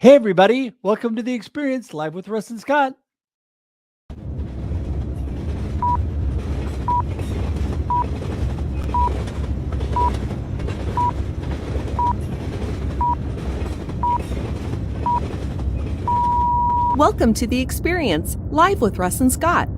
Hey, everybody. Welcome to The Experience, live with Russ and Scott. Welcome to The Experience, live with Russ and Scott.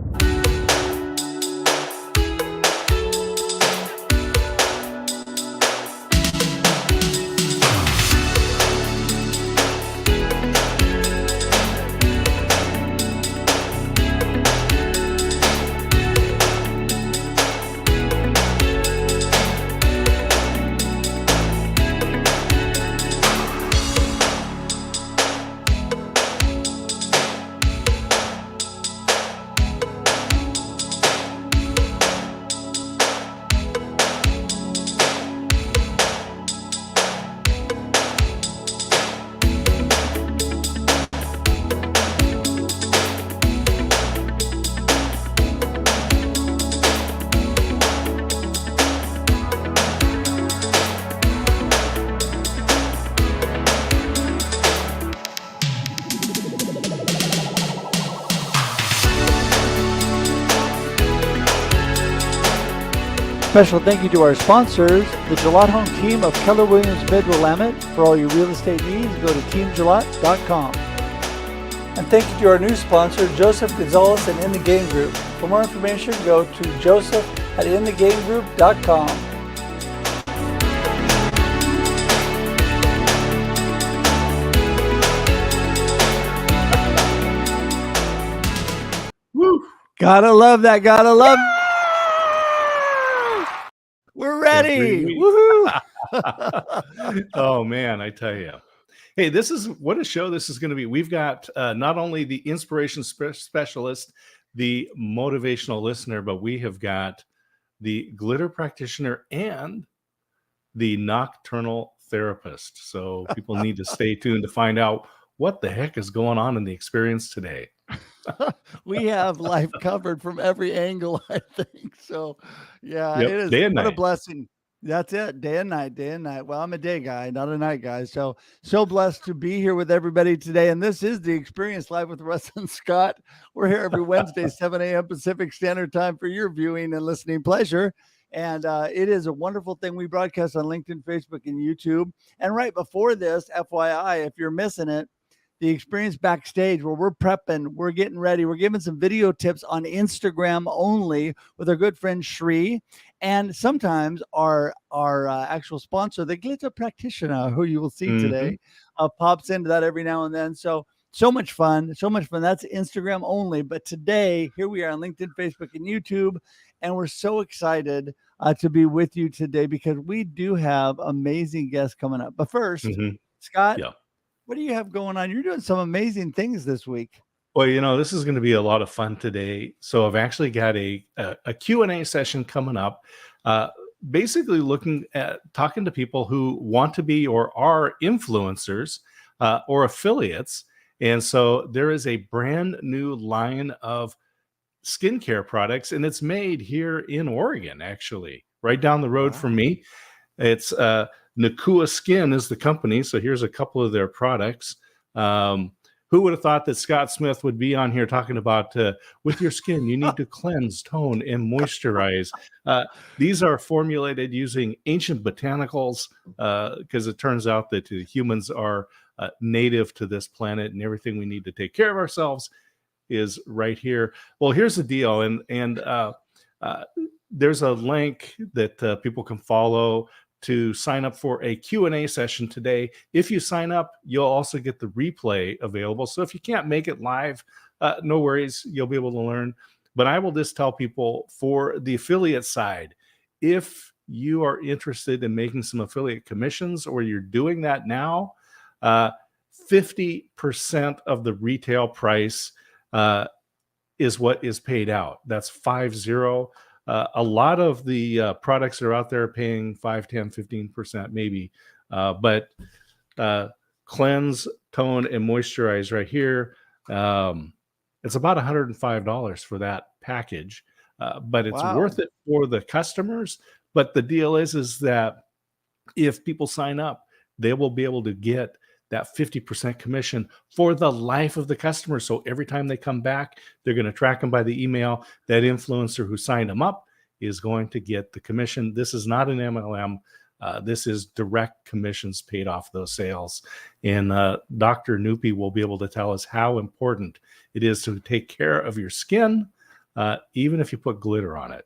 Special thank you to our sponsors, the Gillette Home team of Keller Williams Midwillamette. For all your real estate needs, go to teamgillette.com. And thank you to our new sponsor, Joseph Gonzalez and In the Game Group. For more information, go to joseph@inthegamegroup.com. Woo! Gotta love that. Gotta love it. We're ready. Woohoo! Oh man, I tell you. Hey, what a show this is going to be. We've got not only the inspiration specialist, the motivational listener, but we have got the glitter practitioner and the nocturnal therapist. So people need to stay tuned to find out what the heck is going on in the experience today. We have life covered from every angle, I think. So, yeah, Yep, it is. day and What a night. blessing. That's it. Day and night, day and night. Well, I'm a day guy, not a night guy. So blessed to be here with everybody today. And this is The Experience, live with Russ and Scott. We're here every Wednesday, 7 a.m. Pacific Standard Time for your viewing and listening pleasure. And it is a wonderful thing. We broadcast on LinkedIn, Facebook, and YouTube. And right before this, FYI, if you're missing it, The Experience Backstage, where we're prepping, we're getting ready, we're giving some video tips on Instagram only with our good friend Shri, and sometimes our actual sponsor, the glitter practitioner, who you will see today, pops into that every now and then. So much fun. That's Instagram only. But today, here we are on LinkedIn, Facebook, and YouTube, and we're so excited to be with you today because we do have amazing guests coming up. But first, Scott. Yeah. What do you have going on? You're doing some amazing things this week. Well, this is going to be a lot of fun today. So I've actually got a Q&A session coming up, basically talking to people who want to be or are influencers or affiliates. And so there is a brand new line of skincare products, and it's made here in Oregon, actually, right down the road from me. It's Nakua Skin is the company. So here's a couple of their products. Who would have thought that Scott Smith would be on here talking about with your skin, you need to cleanse, tone, and moisturize. These are formulated using ancient botanicals because it turns out that humans are native to this planet, and everything we need to take care of ourselves is right here. Well, here's the deal. And there's a link that people can follow to sign up for a Q&A session today. If you sign up, you'll also get the replay available. So if you can't make it live, no worries, you'll be able to learn. But I will just tell people for the affiliate side, if you are interested in making some affiliate commissions or you're doing that now, 50% of the retail price is what is paid out. That's 50. A lot of the products that are out there are paying 5, 10, 15% maybe. But cleanse, tone, and moisturize right here. It's about $105 for that package. But it's worth it for the customers. But the deal is that if people sign up, they will be able to get that 50% commission for the life of the customer. So every time they come back, they're going to track them by the email. That influencer who signed them up is going to get the commission. This is not an MLM. This is direct commissions paid off those sales. And Dr. Nupi will be able to tell us how important it is to take care of your skin, even if you put glitter on it.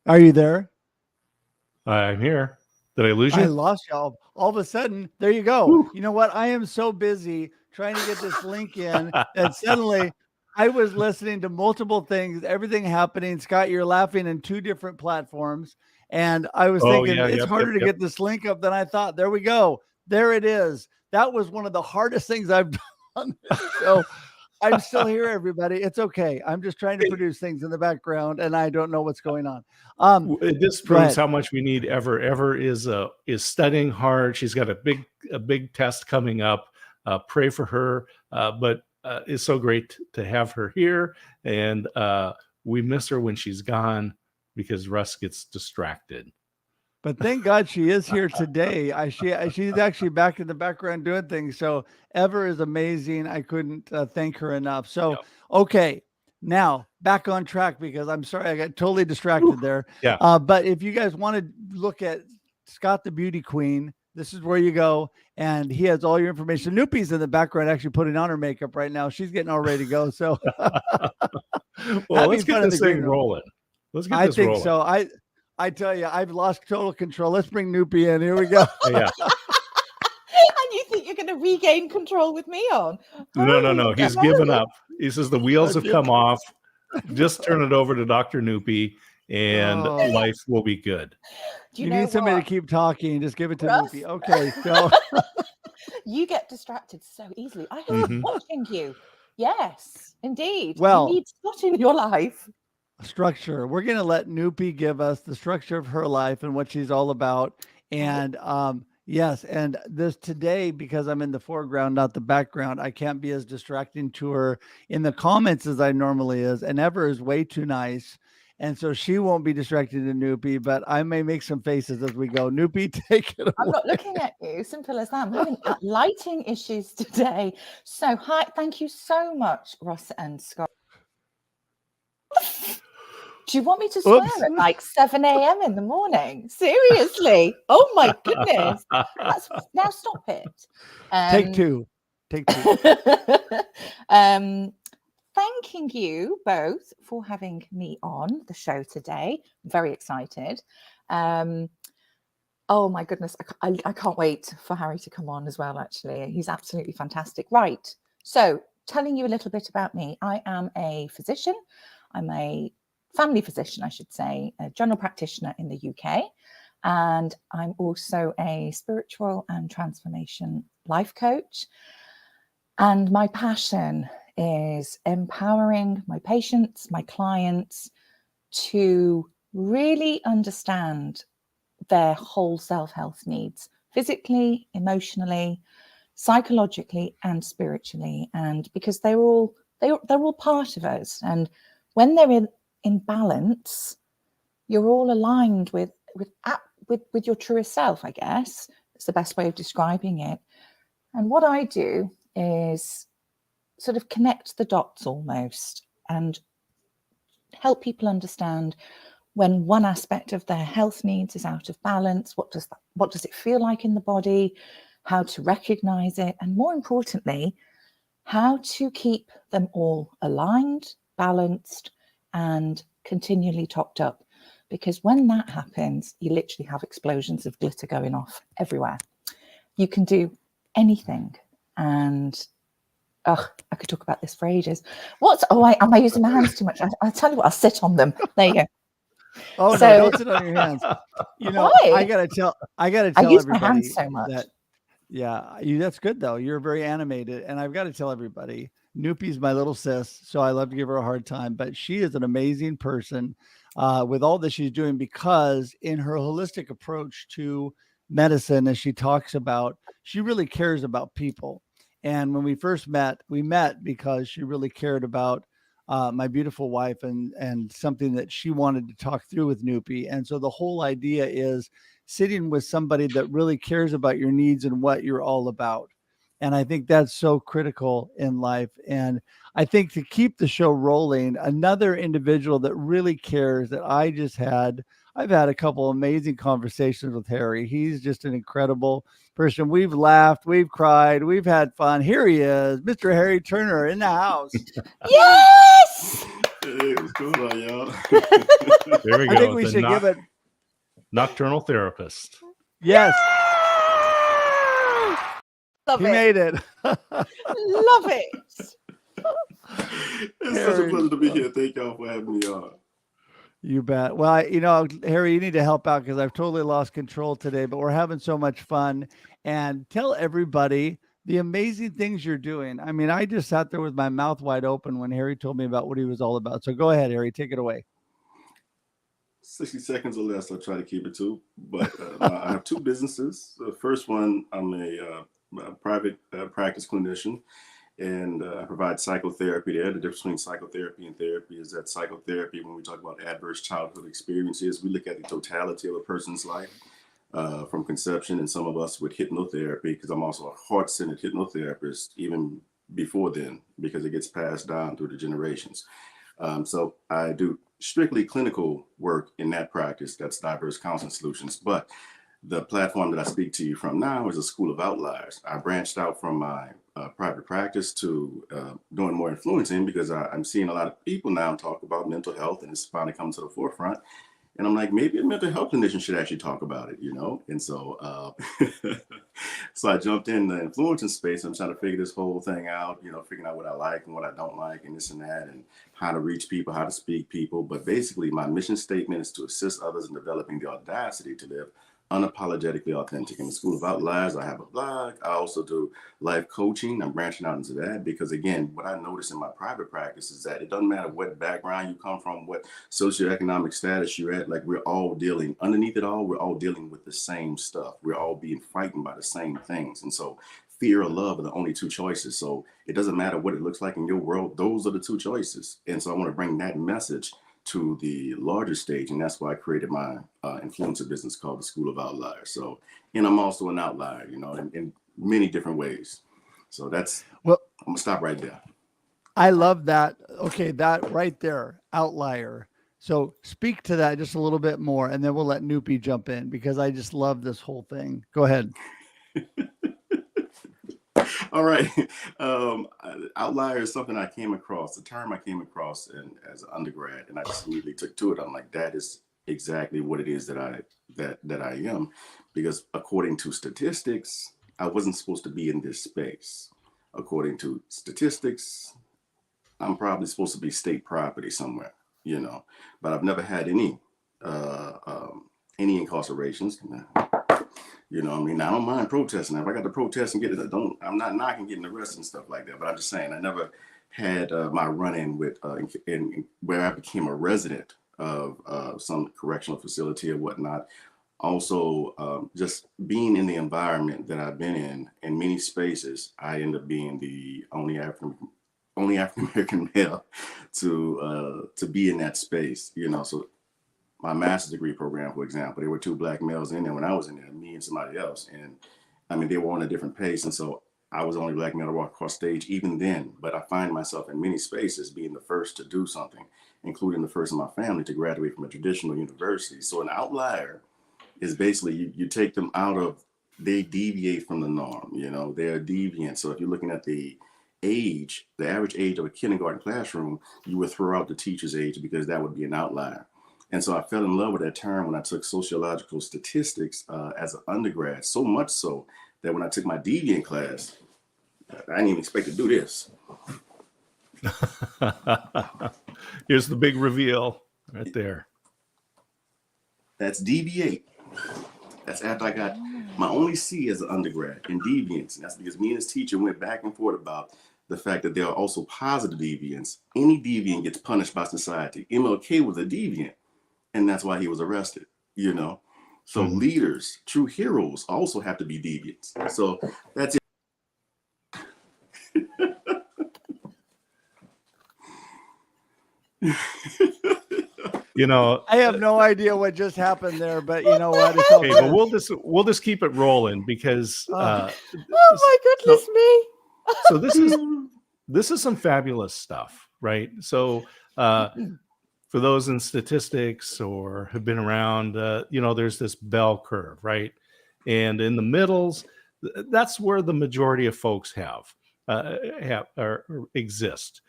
Are you there? I'm here. Did I lose I you? lost y'all. All of a sudden, there you go. Woo. You know what? I am so busy trying to get this link in that suddenly I was listening to multiple things, everything happening. Scott, you're laughing in 2 different platforms. And I was thinking it's harder to get this link up than I thought. There we go. There it is. That was one of the hardest things I've done on this show. I'm still here, everybody. It's okay. I'm just trying to produce things in the background, and I don't know what's going on. This proves how much we need Ever. Ever is studying hard. She's got a big test coming up. Pray for her. But it's so great to have her here, and we miss her when she's gone because Russ gets distracted. But thank God she is here today. She's actually back in the background doing things. So Ever is amazing. I couldn't thank her enough. So, okay, now back on track because I'm sorry, I got totally distracted there. Yeah. But if you guys want to look at Scott the Beauty Queen, this is where you go. And he has all your information. Nupi's in the background actually putting on her makeup right now. She's getting all ready to go. So well, let's get this thing rolling. Let's get this rolling. I think so. I tell you, I've lost total control. Let's bring Nupi in. Here we go. And you think you're going to regain control with me on? No. He's given up. He says the wheels have come off. Just turn it over to Dr. Nupi and life will be good. You need somebody to keep talking. Just give it to Russ? Nupi. Okay. So you get distracted so easily. I have been watching you. Yes, indeed. Well, you need Scott in your life. Structure. We're going to let Nupi give us the structure of her life and what she's all about. And yes, and this today, because I'm in the foreground, not the background, I can't be as distracting to her in the comments as I normally is. And Ever is way too nice. And so she won't be distracted to Nupi, but I may make some faces as we go. Nupi, take it away. I'm not looking at you. Simple as that. I'm having lighting issues today. So hi, thank you so much, Russ and Scott. Do you want me to swear at like 7 a.m. in the morning? Seriously? Oh my goodness. Now stop it. Take two. Thanking you both for having me on the show today. I'm very excited. Oh my goodness. I can't wait for Harry to come on as well, actually. He's absolutely fantastic. Right. So telling you a little bit about me. I am a physician. I'm a family physician, I should say, a general practitioner in the UK. And I'm also a spiritual and transformation life coach. And my passion is empowering my patients, my clients to really understand their whole self-health needs, physically, emotionally, psychologically, and spiritually. And because they're all part of us. And when they're in balance, you're all aligned with your truest self, I guess. It's the best way of describing it. And what I do is sort of connect the dots almost and help people understand when one aspect of their health needs is out of balance, what does it feel like in the body, how to recognize it, and more importantly, how to keep them all aligned, balanced, and continually topped up. Because when that happens, you literally have explosions of glitter going off everywhere. You can do anything. And I could talk about this for ages. Am I using my hands too much? I'll tell you what, I'll sit on them. There you go. Oh, so, no, don't sit on your hands. You know, why? I gotta tell I use everybody my hands so much. That's good though. You're very animated. And I've got to tell everybody, Nupi's my little sis, so I love to give her a hard time, but she is an amazing person with all that she's doing, because in her holistic approach to medicine, as she talks about, she really cares about people. And when we first met, we met because she really cared about my beautiful wife, and something that she wanted to talk through with Nupi. And so the whole idea is sitting with somebody that really cares about your needs and what you're all about. And I think that's so critical in life. And I think to keep the show rolling, another individual that really cares that I've had a couple amazing conversations with Harry. He's just an incredible person. We've laughed, we've cried, we've had fun. Here he is, Mr. Harry Turner in the house. Yes! Hey, what's going on, y'all? There we go. I think we should give it Nocturnal Therapist. yes. Love He it. made it. Love it. It's such a pleasure to be here. Thank y'all for having me on. You bet. Well, Harry, you need to help out because I've totally lost control today, but we're having so much fun. And tell everybody the amazing things you're doing. I mean, I just sat there with my mouth wide open when Harry told me about what he was all about. So go ahead, Harry, take it away. 60 seconds or less, I'll try to keep it to. But I have two businesses. The first one, I'm a private practice clinician, and I provide psychotherapy there. The difference between psychotherapy and therapy is that psychotherapy, when we talk about adverse childhood experiences, we look at the totality of a person's life from conception, and some of us with hypnotherapy, because I'm also a heart-centered hypnotherapist, even before then, because it gets passed down through the generations. So I do strictly clinical work in that practice. That's diverse counseling solutions. But the platform that I speak to you from now is a school of outliers. I branched out from my private practice to doing more influencing, because I'm seeing a lot of people now talk about mental health, and it's finally come to the forefront. And I'm like, maybe a mental health clinician should actually talk about it, And so, so I jumped in the influencing space. I'm trying to figure this whole thing out, figuring out what I like and what I don't like, and this and that, and how to reach people, how to speak people. But basically, my mission statement is to assist others in developing the audacity to live unapologetically authentic. In the School of Outliers, I have a blog. I also do life coaching. I'm branching out into that because, again, what I notice in my private practice is that it doesn't matter what background you come from, what socioeconomic status you're at, like we're all dealing, underneath it all, we're all dealing with the same stuff. We're all being frightened by the same things. And so fear or love are the only two choices. So it doesn't matter what it looks like in your world. Those are the two choices. And so I want to bring that message to the larger stage. And that's why I created my influencer business called the School of Outliers. So, and I'm also an outlier, in many different ways. So that's, Well, I'm gonna stop right there. I love that. Okay, that right there, outlier. So speak to that just a little bit more, and then we'll let Nupi jump in, because I just love this whole thing. Go ahead. All right. Outlier is something I came across, the term I came across as an undergrad, and I just immediately took to it. I'm like, that is exactly what it is that I am, because according to statistics, I wasn't supposed to be in this space. According to statistics, I'm probably supposed to be state property somewhere, but I've never had any incarcerations. I don't mind protesting. If I got to protest and get it, I'm not knocking getting arrested and stuff like that. But I'm just saying, I never had my run-in with where I became a resident of some correctional facility or whatnot. Also, just being in the environment that I've been in many spaces, I end up being the only African American male to be in that space. So my master's degree program, for example, there were two Black males in there when I was in there, me and somebody else. And I mean, they were on a different pace. And so I was the only Black male to walk across stage even then. But I find myself in many spaces being the first to do something, including the first in my family to graduate from a traditional university. So an outlier is basically you take them out of, they deviate from the norm, they're deviant. So if you're looking at the average age of a kindergarten classroom, you would throw out the teacher's age because that would be an outlier. And so I fell in love with that term when I took sociological statistics as an undergrad, so much so that when I took my deviant class, I didn't even expect to do this. Here's the big reveal right there. That's deviate. That's after I got my only C as an undergrad in deviance. And that's because me and his teacher went back and forth about the fact that there are also positive deviants. Any deviant gets punished by society. MLK was a deviant, and that's why he was arrested, So leaders, true heroes, also have to be deviants. So that's it. You know, I have no idea what just happened there, but you know what? It's all okay, but good. we'll just keep it rolling because Oh my goodness me. so this is some fabulous stuff, right? So for those in statistics or have been around, you know, there's this bell curve, right? And in the middles, that's where the majority of folks have or exist.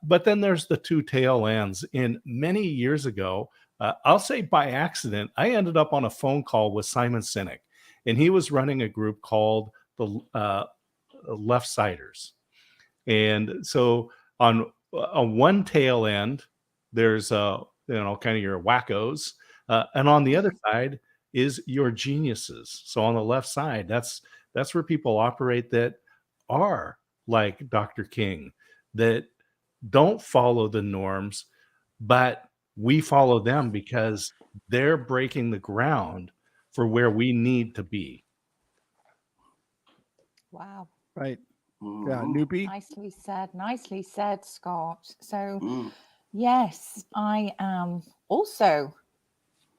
But then there's the two tail ends. And many years ago, I'll say by accident, I ended up on a phone call with Simon Sinek, and he was running a group called the Left Siders. And so on one tail end, there's you know, kind of your wackos, and on the other side is your geniuses. So on the left side, that's where people operate that are like Dr. King, that don't follow the norms, but we follow them because they're breaking the ground for where we need to be. Wow. Right. Mhm. Yeah. Nupi. Nicely said, Scott. So, yes, I am also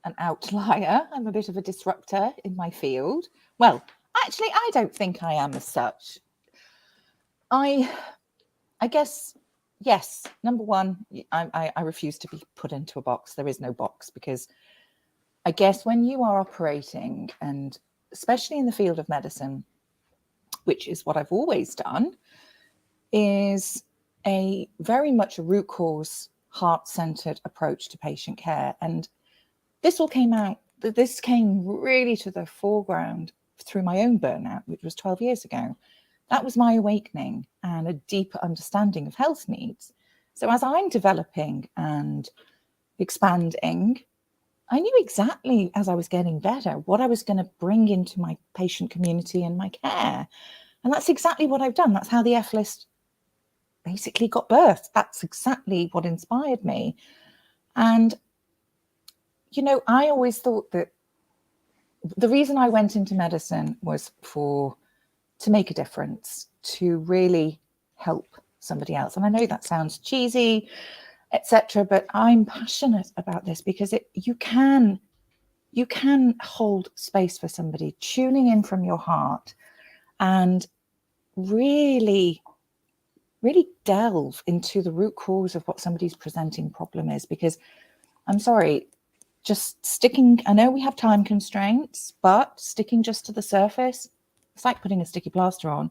an outlier. I'm a bit of a disruptor in my field. Well, actually, I don't think I am as such. I guess, yes, number one, I refuse to be put into a box. There is no box, because I guess when you are operating, and especially in the field of medicine, which is what I've always done, is a very much a root cause, heart-centered approach to patient care. And this came really to the foreground through my own burnout, which was 12 years ago. That was my awakening and a deeper understanding of health needs. So as I'm developing and expanding, I knew exactly, as I was getting better, what I was going to bring into my patient community and my care. And that's exactly what I've done. That's how the F-list basically got birthed. That's exactly what inspired me. And, you know, I always thought that the reason I went into medicine was to make a difference, to really help somebody else. And I know that sounds cheesy, etc., but I'm passionate about this because you can hold space for somebody, tuning in from your heart and really delve into the root cause of what somebody's presenting problem is. Because I'm sorry, just sticking, I know we have time constraints, but sticking just to the surface, it's like putting a sticky plaster on,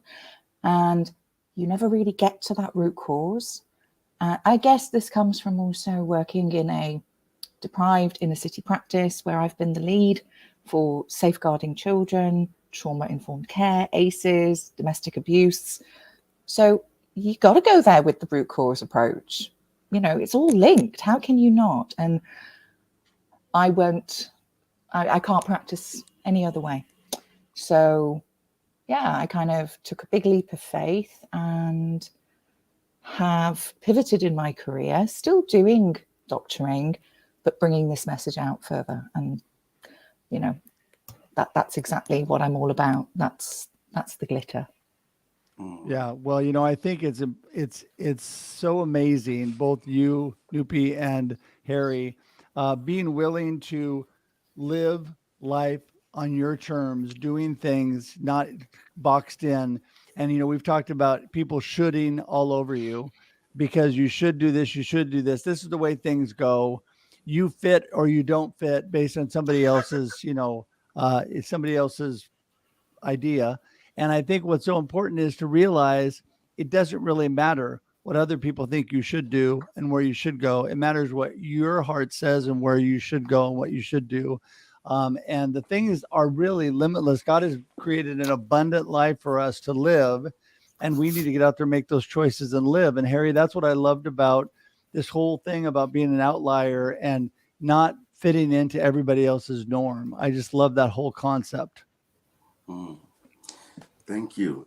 and you never really get to that root cause. I guess this comes from also working in a deprived inner city practice where I've been the lead for safeguarding children, trauma-informed care, ACEs, domestic abuse. So you got to go there with the root cause approach. You know, it's all linked. How can you not? And I can't practice any other way. So yeah, I kind of took a big leap of faith and have pivoted in my career, still doing doctoring, but bringing this message out further. And, you know, that's exactly what I'm all about. That's the glitter. Yeah, well, you know, I think it's so amazing, both you, Nupi, and Harry, being willing to live life on your terms, doing things not boxed in. And you know, we've talked about people shoulding all over you because you should do this, you should do this. This is the way things go. You fit or you don't fit based on somebody else's, you know, somebody else's idea. And I think what's so important is to realize it doesn't really matter what other people think you should do and where you should go. It matters what your heart says and where you should go and what you should do. And the things are really limitless. God has created an abundant life for us to live, and we need to get out there, make those choices and live. And Harry, that's what I loved about this whole thing about being an outlier and not fitting into everybody else's norm. I just love that whole concept. Thank you.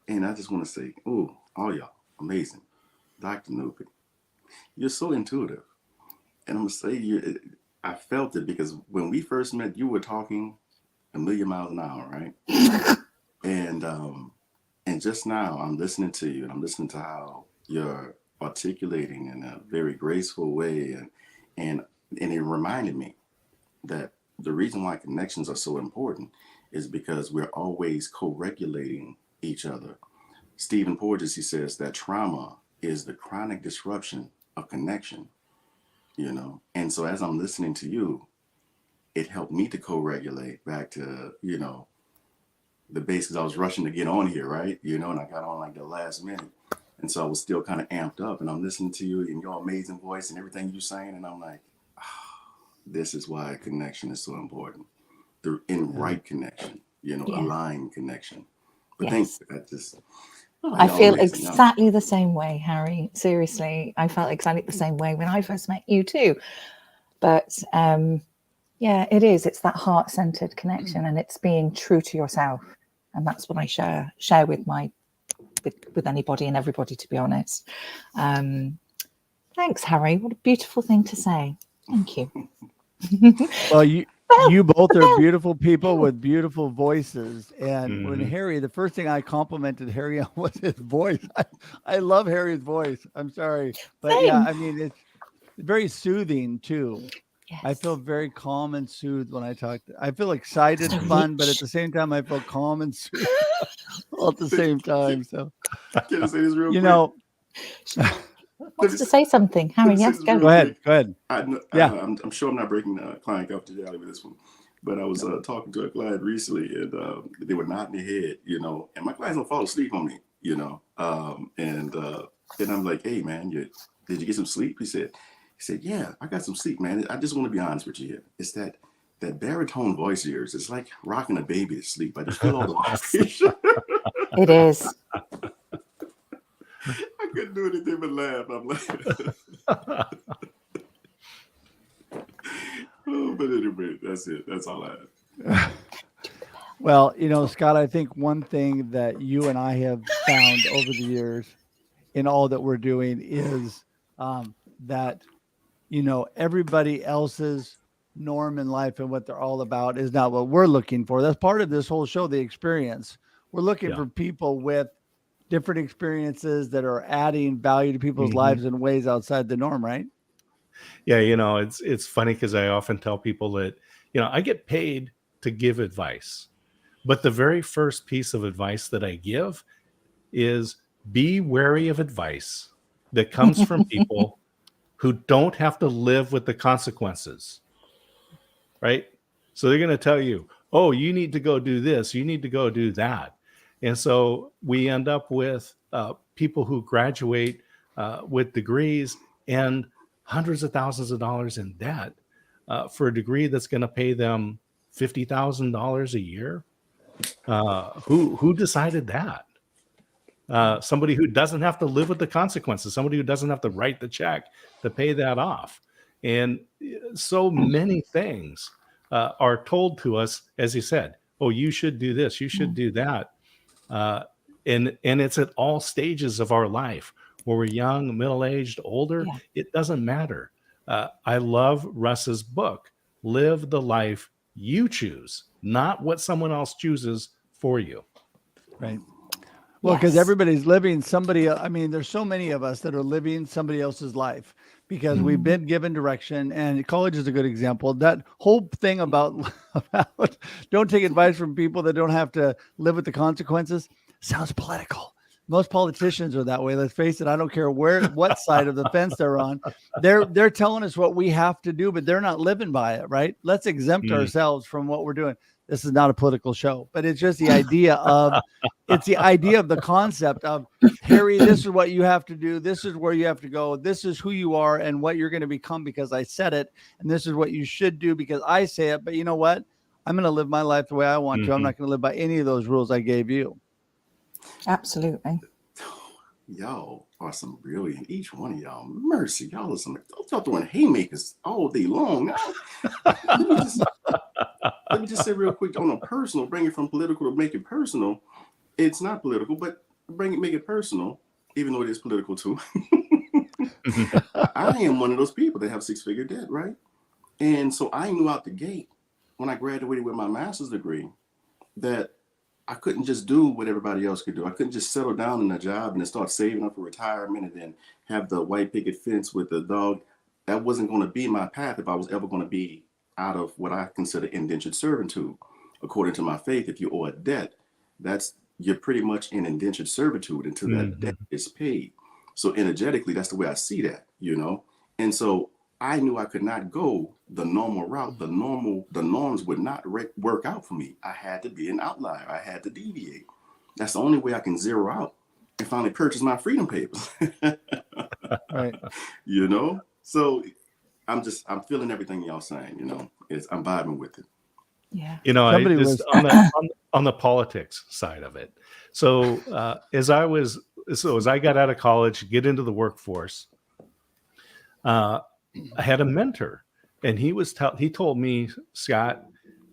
And I just want to say, all y'all, amazing. Dr. Nupi, you're so intuitive. And I'm going to say, I felt it because when we first met, you were talking a million miles an hour, right? And just now I'm listening to you, and I'm listening to how your articulating in a very graceful way, and it reminded me that the reason why connections are so important is because we're always co-regulating each other. Stephen Porges, he says that trauma is the chronic disruption of connection, and so as I'm listening to you, it helped me to co-regulate back to the base, because I was rushing to get on here, right? And I got on like the last minute. And so I was still kind of amped up, and I'm listening to you and your amazing voice and everything you're saying. And I'm like, this is why connection is so important. The right connection, aligned connection. But Yes. I feel exactly the same way, Harry. Seriously, I felt exactly the same way when I first met you too. But it is. It's that heart-centered connection, and it's being true to yourself. And that's what I share with with anybody and everybody, to be honest. Thanks, Harry. What a beautiful thing to say. Thank you. Well, you both are beautiful people with beautiful voices. And when Harry, the first thing I complimented Harry on was his voice. I love Harry's voice. I'm sorry. But Same. yeah, I mean, it's very soothing too. Yes. I feel very calm and soothed when I talk. I feel excited, fun, but at the same time, I feel calm and soothed all at the same time. So, can I say this real quick? Wants to say something, Harry? Yes, go ahead. Go ahead. I'm sure I'm not breaking client confidentiality with this one, but I was talking to a client recently, and they were nodding their head, and my clients don't fall asleep on me, and I'm like, hey man, did you get some sleep? He said, yeah, I got some sleep, man. I just want to be honest with you here. It's that baritone voice of yours. It's like rocking a baby to sleep. I just feel all the vibration. It is. I couldn't do anything but laugh. I'm like, but anyway, that's it. That's all I have. Well, Scott, I think one thing that you and I have found over the years in all that we're doing is that, everybody else's norm in life and what they're all about is not what we're looking for. That's part of this whole show, the experience. We're looking for people with different experiences that are adding value to people's lives in ways outside the norm, right? Yeah, it's funny because I often tell people that, I get paid to give advice, but the very first piece of advice that I give is be wary of advice that comes from people who don't have to live with the consequences, right? So they're going to tell you, oh, you need to go do this, you need to go do that. And so we end up with people who graduate with degrees and hundreds of thousands of dollars in debt for a degree that's going to pay them $50,000 a year. Who decided that? Somebody who doesn't have to live with the consequences, somebody who doesn't have to write the check to pay that off. And so many things are told to us, as you said, oh, you should do this, you should do that. And it's at all stages of our life, where we're young, middle-aged, older, it doesn't matter. I love Russ's book, Live the Life You Choose, not what someone else chooses for you. Right. Well, because everybody's living there's so many of us that are living somebody else's life because we've been given direction, and college is a good example. That whole thing about don't take advice from people that don't have to live with the consequences sounds political. Most politicians are that way. Let's face it. I don't care what side of the fence they're on. They're telling us what we have to do, but they're not living by it, right? Let's exempt ourselves from what we're doing. This is not a political show, but it's just the idea of the concept of, Harry, this is what you have to do. This is where you have to go. This is who you are and what you're going to become because I said it. And this is what you should do because I say it. But you know what? I'm going to live my life the way I want to. I'm not going to live by any of those rules I gave you. Absolutely. Y'all are some brilliant. Each one of y'all, mercy. Y'all are some. Y'all throwing haymakers all day long. Let me just say real quick on a personal, bring it from political to make it personal. It's not political, but make it personal, even though it is political too. I am one of those people that have 6-figure debt, right? And so I knew out the gate when I graduated with my master's degree that I couldn't just do what everybody else could do. I couldn't just settle down in a job and then start saving up for retirement and then have the white picket fence with the dog. That wasn't going to be my path if I was ever going to be out of what I consider indentured servitude. According to my faith, if you owe a debt, you're pretty much in indentured servitude until that debt is paid. So energetically, that's the way I see that, And so I knew I could not go the normal route. The norms would not work out for me. I had to be an outlier. I had to deviate. That's the only way I can zero out and finally purchase my freedom papers. Right. So I'm feeling everything y'all saying, I'm vibing with it. Yeah. Somebody on the politics side of it. So as I got out of college, get into the workforce, I had a mentor, and he told me, Scott,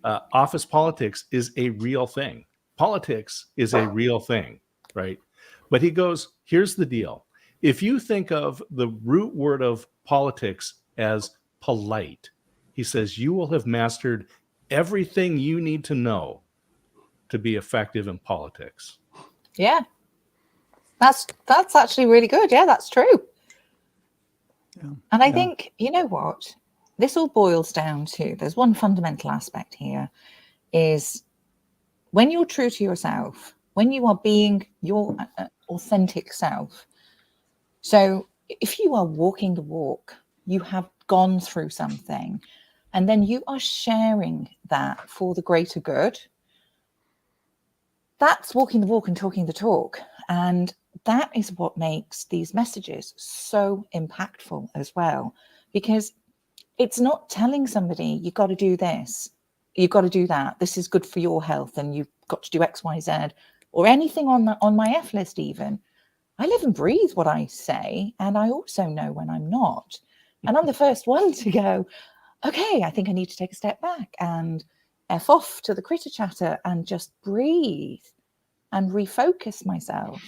office politics is a real thing. Politics is a real thing, right? But he goes, here's the deal. If you think of the root word of politics as polite, he says, you will have mastered everything you need to know to be effective in politics. Yeah. That's actually really good. Yeah, that's true. Yeah. And I think, you know what, this all boils down to, there's one fundamental aspect here, is when you're true to yourself, when you are being your authentic self. So if you are walking the walk, you have gone through something, and then you are sharing that for the greater good, that's walking the walk and talking the talk. And that is what makes these messages so impactful as well, because it's not telling somebody, you've got to do this, you've got to do that, this is good for your health, and you've got to do X, Y, Z, or anything on my F list even. I live and breathe what I say, and I also know when I'm not. And I'm the first one to go, okay, I think I need to take a step back and F off to the critter chatter and just breathe and refocus myself.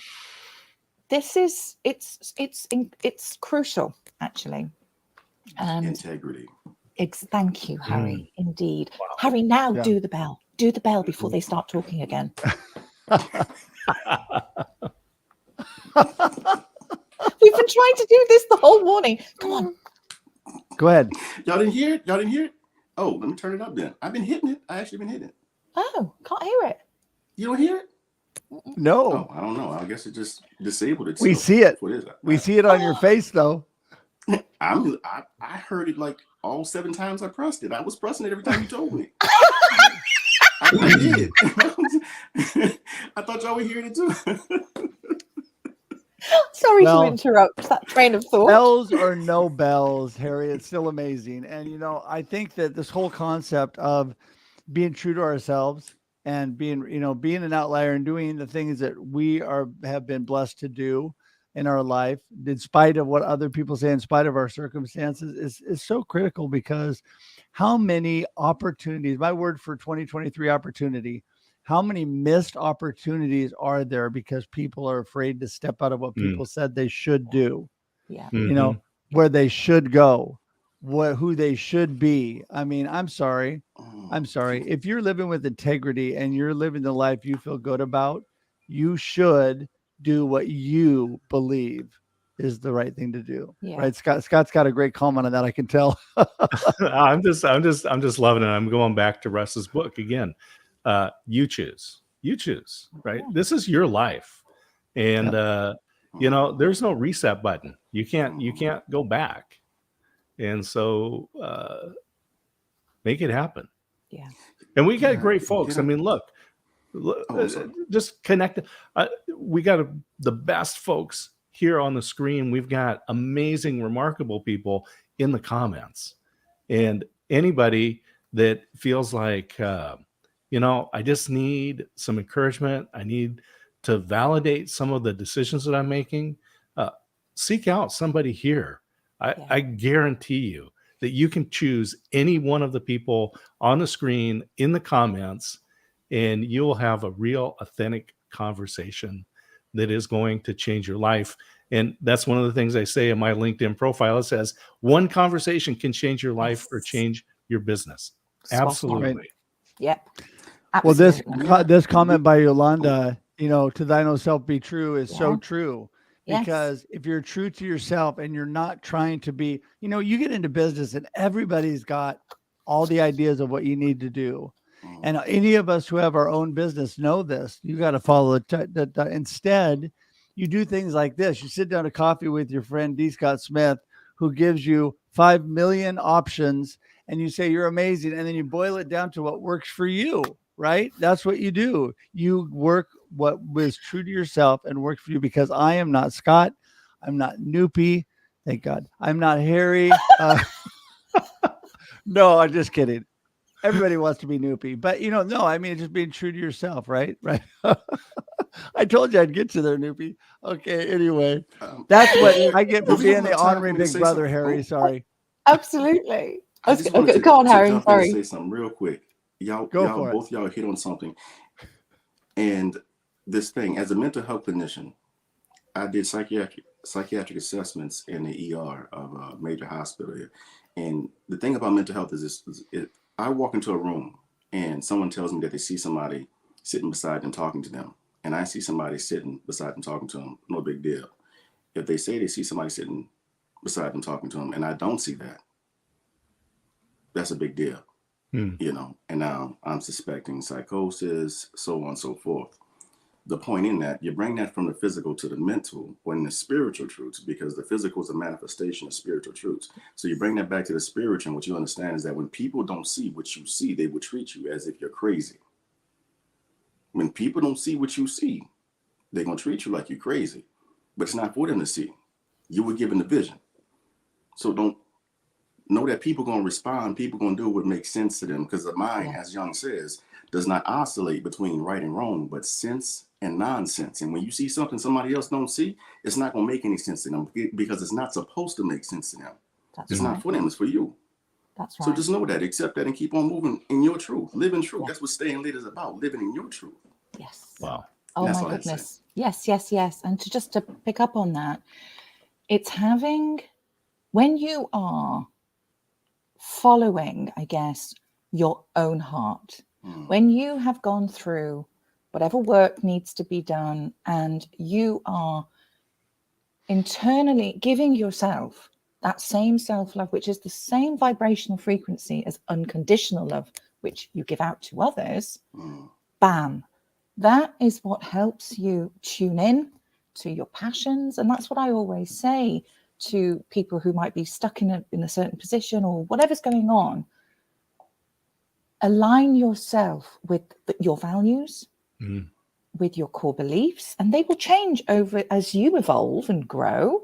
This is, it's crucial, actually. And integrity. Thank you, Harry. Indeed. Wow. Harry, now do the bell. Do the bell before they start talking again. We've been trying to do this the whole morning. Come on. Go ahead. Y'all didn't hear it? Oh, let me turn it up then. I've been hitting it. I actually been hitting it. Oh, can't hear it. You don't hear it? No. Oh, I don't know. I guess it just disabled it. We see it. We see it on your face, though. I heard it like all 7 times I pressed it. I was pressing it every time you told me. I did. I thought y'all were hearing it too. Sorry to interrupt that train of thought. Bells or no bells, Harry, it's still amazing. And, I think that this whole concept of being true to ourselves and being an outlier and doing the things that we have been blessed to do in our life, in spite of what other people say, in spite of our circumstances, is so critical, because how many opportunities, my word for 2023 opportunity, how many missed opportunities are there because people are afraid to step out of what people said they should do? Yeah. Where they should go, who they should be. I mean, I'm sorry. If you're living with integrity and you're living the life you feel good about, you should do what you believe is the right thing to do. Yeah. Right. Scott's got a great comment on that. I can tell. I'm just loving it. I'm going back to Russ's book again. You choose, right? Yeah. This is your life. And, there's no reset button. You can't go back. And so, make it happen. Yeah. And we got great folks. I mean, look, just connect. We got the best folks here on the screen. We've got amazing, remarkable people in the comments, and anybody that feels like, I just need some encouragement. I need to validate some of the decisions that I'm making. Seek out somebody here. I guarantee you that you can choose any one of the people on the screen in the comments, and you'll have a real authentic conversation that is going to change your life. And that's one of the things I say in my LinkedIn profile. It says, one conversation can change your life or change your business. Absolutely. Yep. Well, this Absolutely. this comment by Yolanda, to thine own self be true, is so Yeah. true. Yes. Because if you're true to yourself and you're not trying to be, you get into business and everybody's got all the ideas of what you need to do. And any of us who have our own business know this. You got to follow it. Instead, you do things like this. You sit down to coffee with your friend D. Scott Smith, who gives you 5 million options, and you say you're amazing, and then you boil it down to what works for you, right? That's what you do. You work what was true to yourself and works for you, because I am not Scott. I'm not Nupi. Thank God. I'm not Harry. No, I'm just kidding. Everybody wants to be Nupi, but no, I mean, just being true to yourself, right? Right. I told you I'd get to there, Nupi. Okay. Anyway, that's what I get for Would you being have the time for honorary me to big say brother, something? Harry. Oh. Sorry. Absolutely. I just wanted Go on, to Harry. jump in and Sorry. say something real quick. Y'all, Go for it. both y'all hit on something. And this thing, as a mental health clinician, I did psychiatric assessments in the ER of a major hospital here. And the thing about mental health is this: I walk into a room and someone tells me that they see somebody sitting beside them talking to them, and I see somebody sitting beside them talking to them. No big deal. If they say they see somebody sitting beside them talking to them, and I don't see that, that's a big deal. And now I'm suspecting psychosis, so on and so forth. The point in that, you bring that from the physical to the mental or in the spiritual truths, because the physical is a manifestation of spiritual truths. So you bring that back to the spiritual, and what you understand is that when people don't see what you see, they will treat you as if you're crazy. When people don't see what you see, they're going to treat you like you're crazy. But it's not for them to see. You were given the vision. So don't know that people going to respond, people going to do what makes sense to them, because the mind, as Young says, does not oscillate between right and wrong, but sense and nonsense. And when you see something somebody else don't see, it's not going to make any sense to them, because it's not supposed to make sense to them. It's not for them, it's for you. That's right. So just know that, accept that, and keep on moving in your truth. Live in truth. That's what staying lit is about, living in your truth. Yes. Wow. Oh That's my all I'd say. goodness. Yes. And to pick up on that, it's having, when you are following, I guess, your own heart, when you have gone through whatever work needs to be done, and you are internally giving yourself that same self-love, which is the same vibrational frequency as unconditional love, which you give out to others, bam, that is what helps you tune in to your passions. And that's what I always say to people who might be stuck in a certain position or whatever's going on. Align yourself with your values, with your core beliefs, and they will change over as you evolve and grow.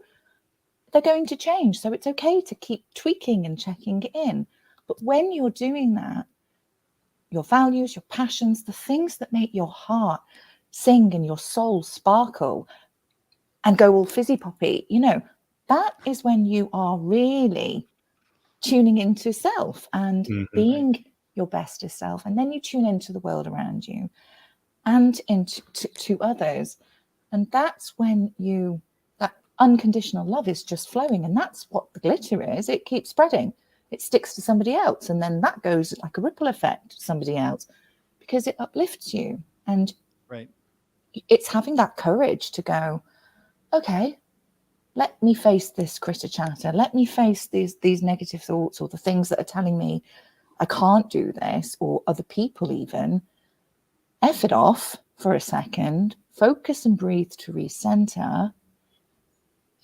They're going to change. So it's okay to keep tweaking and checking in. But when you're doing that, your values, your passions, the things that make your heart sing and your soul sparkle and go all fizzy poppy, that is when you are really tuning into self and being your bestest self. And then you tune into the world around you and into to others. And that's when that unconditional love is just flowing. And that's what the glitter is. It keeps spreading. It sticks to somebody else. And then that goes like a ripple effect to somebody else, because it uplifts you. And it's having that courage to go, okay, let me face this critter chatter. Let me face these negative thoughts, or the things that are telling me I can't do this, or other people even. F it off for a second, focus and breathe to recenter.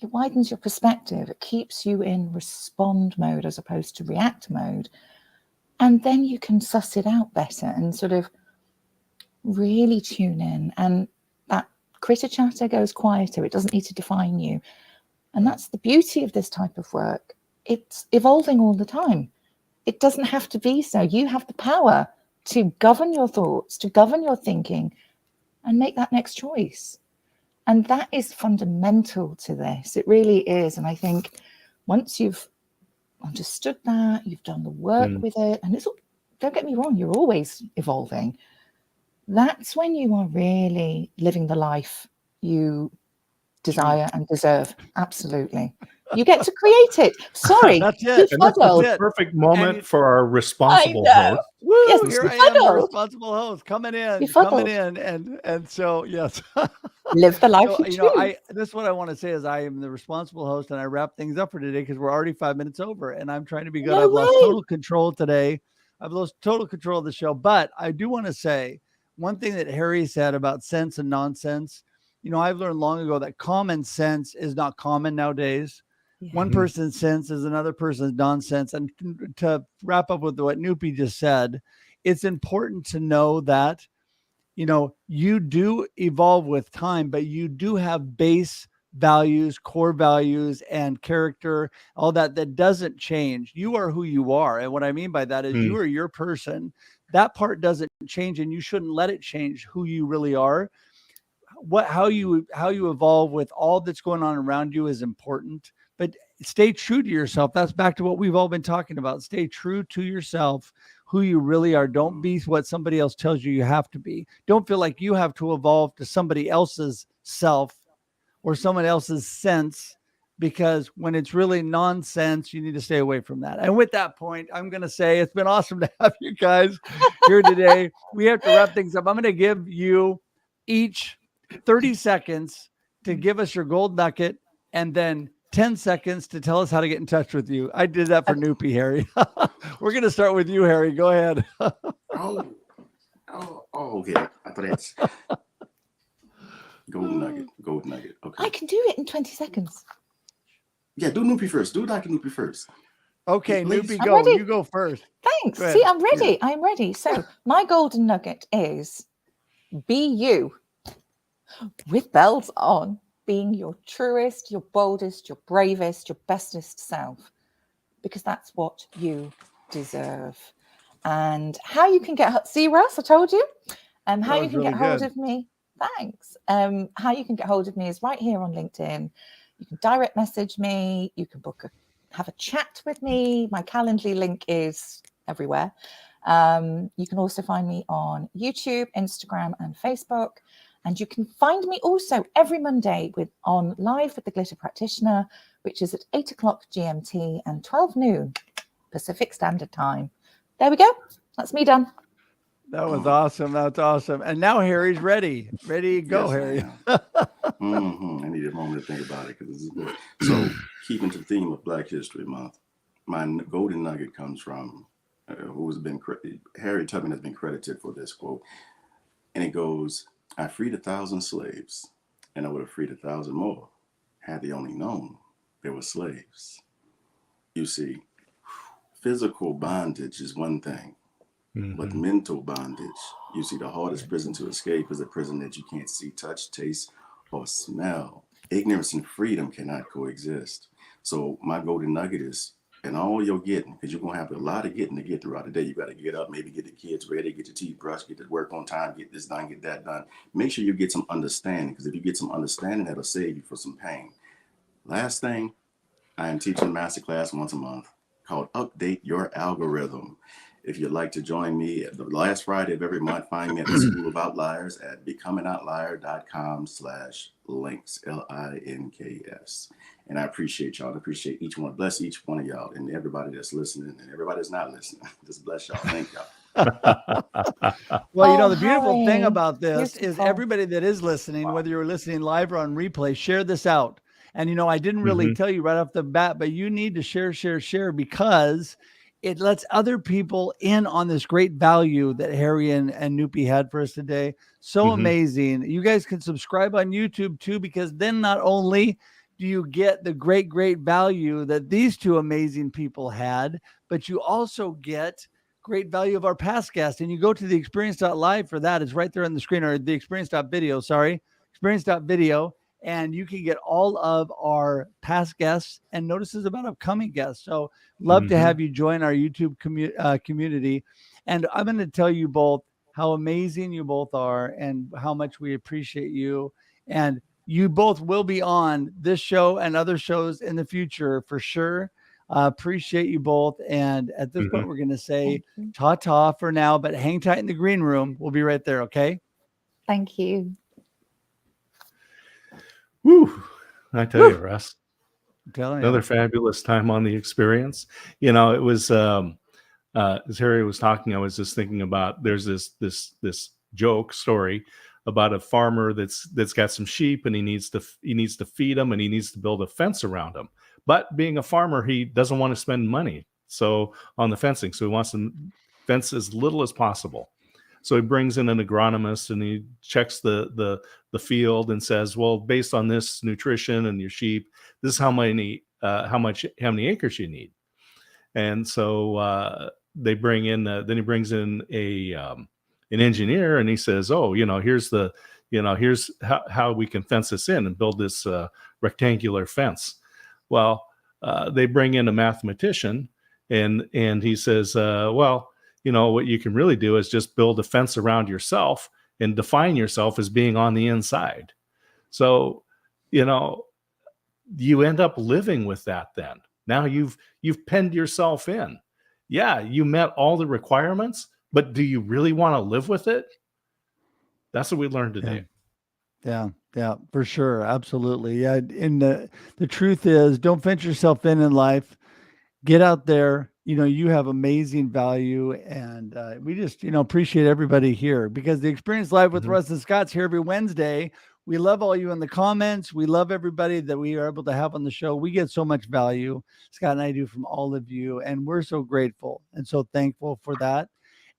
It widens your perspective. It keeps you in respond mode as opposed to react mode. And then you can suss it out better and sort of really tune in. And that critter chatter goes quieter. It doesn't need to define you. And that's the beauty of this type of work. It's evolving all the time. It doesn't have to be so. You have the power to govern your thoughts, to govern your thinking, and make that next choice. And that is fundamental to this. It really is. And I think once you've understood that, you've done the work with it, and don't get me wrong, you're always evolving. That's when you are really living the life you desire and deserve. Absolutely. You get to create it. Sorry, That's it. And this is befuddled. the perfect moment And for our I responsible know. host. Woo! Yes, Here I am, the befuddled. responsible host, coming in, Befuddled. and so yes. Live the life So you choose. this is what I want to say is I am the responsible host, and I wrap things up for today because we're already 5 minutes over, and I'm trying to be good. No I've lost way. total control today. I've lost total control of the show, but I do want to say one thing that Harry said about sense and nonsense. I've learned long ago that common sense is not common nowadays. Yeah. One person's sense is another person's nonsense. And to wrap up with what Nupi just said, it's important to know that, you do evolve with time, but you do have base values, core values, and character, all that doesn't change. You are who you are. And what I mean by that is you are your person. That part doesn't change, and you shouldn't let it change who you really are. How you evolve with all that's going on around you is important, but stay true to yourself. That's back to what we've all been talking about. Stay true to yourself, who you really are. Don't be what somebody else tells you have to be. Don't feel like you have to evolve to somebody else's self or someone else's sense, because when it's really nonsense, you need to stay away from that. And with that point, I'm going to say it's been awesome to have you guys here today. We have to wrap things up. I'm going to give you each 30 seconds to give us your gold nugget, and then 10 seconds to tell us how to get in touch with you. I did that for Nupi, Harry. We're going to start with you, Harry. Go ahead. Okay. I thought that's gold nugget. Okay. I can do it in 20 seconds. Yeah, do Nupi first. Do Dr. Nupi first. Okay, Please. Nupi, I'm go. ready. You go first. Thanks. Go ahead. See, I'm ready. Yeah. I'm ready. So my golden nugget is be you with bells on, being your truest, your boldest, your bravest, your bestest self, because that's what you deserve. And how you can get, see, Russ, I told you, how you can really get hold good. of me. Thanks. How you can get hold of me is right here on LinkedIn. You can direct message me. You can have a chat with me. My Calendly link is everywhere. You can also find me on YouTube, Instagram, and Facebook. And you can find me also every Monday on Live with the Glitter Practitioner, which is at 8 o'clock GMT and 12 noon Pacific Standard Time. There we go. That's me done. That was awesome. That's awesome. And now Harry's ready. Ready to go, Yes, Harry. I need a moment to think about it because this is good. So, keeping to the theme of Black History Month, my golden nugget comes from Harry Tubman has been credited for this quote, and it goes, "I freed 1,000 slaves, and I would have freed 1,000 more had they only known they were slaves." You see, physical bondage is one thing, but mental bondage, you see, the hardest prison to escape is a prison that you can't see, touch, taste, or smell. Ignorance and freedom cannot coexist. So my golden nugget is, and all you're getting, because you're going to have a lot of getting to get throughout the day. You got to get up, maybe get the kids ready, get your teeth brushed, get to work on time, get this done, get that done. Make sure you get some understanding, because if you get some understanding, that'll save you from some pain. Last thing, I am teaching a masterclass once a month called Update Your Algorithm. If you'd like to join me the last Friday of every month, find me at the School of Outliers at becomingoutlier.com/links, LINKS. And I appreciate y'all. I appreciate each one. Bless each one of y'all and everybody that's listening and everybody that's not listening. Just bless y'all. Thank y'all. Well, the beautiful thing Harry, about this is beautiful. everybody that is listening, whether you're listening live or on replay, share this out. And, I didn't really tell you right off the bat, but you need to share because it lets other people in on this great value that Harry and Nupi had for us today. So amazing. You guys can subscribe on YouTube too, because then not only do you get the great value that these two amazing people had, but you also get great value of our past guests. And you go to the experience.live for that. It's right there on the screen, or the experience.video, experience.video. And you can get all of our past guests and notices about upcoming guests. So love to have you join our YouTube community. And I'm going to tell you both how amazing you both are and how much we appreciate you. And you both will be on this show and other shows in the future for sure. Appreciate you both. And at this point, we're going to say ta-ta for now, but hang tight in the green room. We'll be right there. Okay. Thank you. Woo! I tell you, Russ, I'm telling Another you. fabulous time on the experience. You know, it was as Harry was talking, I was just thinking about there's this joke story about a farmer that's got some sheep, and he needs to feed them, and he needs to build a fence around them. But being a farmer, he doesn't want to spend money on the fencing, so he wants to fence as little as possible. So he brings in an agronomist, and he checks the field and says, well, based on this nutrition and your sheep, this is how many acres you need. And so they bring in then he brings in an engineer, and he says, oh, here's how we can fence this in and build this rectangular fence. Well, they bring in a mathematician, and he says, well, what you can really do is just build a fence around yourself and define yourself as being on the inside. So, you end up living with that then. Now you've penned yourself in. Yeah, you met all the requirements, but do you really want to live with it? That's what we learned today. Yeah, for sure. Absolutely. Yeah. And the truth is, don't fence yourself in life. Get out there. You have amazing value, and we just, appreciate everybody here, because the Experience Live with Russ and Scott's here every Wednesday. We love all you in the comments. We love everybody that we are able to have on the show. We get so much value, Scott and I do, from all of you, and we're so grateful and so thankful for that.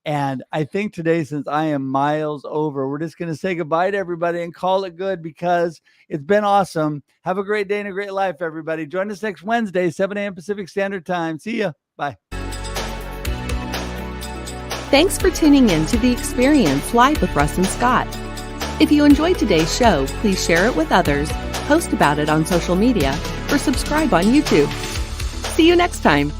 And I think today, since I am miles over, we're just going to say goodbye to everybody and call it good, because it's been awesome. Have a great day and a great life, everybody. Join us next Wednesday, 7 a.m. Pacific Standard Time. See ya. Bye. Thanks for tuning in to The Experience Live with Russ and Scott. If you enjoyed today's show, please share it with others, post about it on social media, or subscribe on YouTube. See you next time.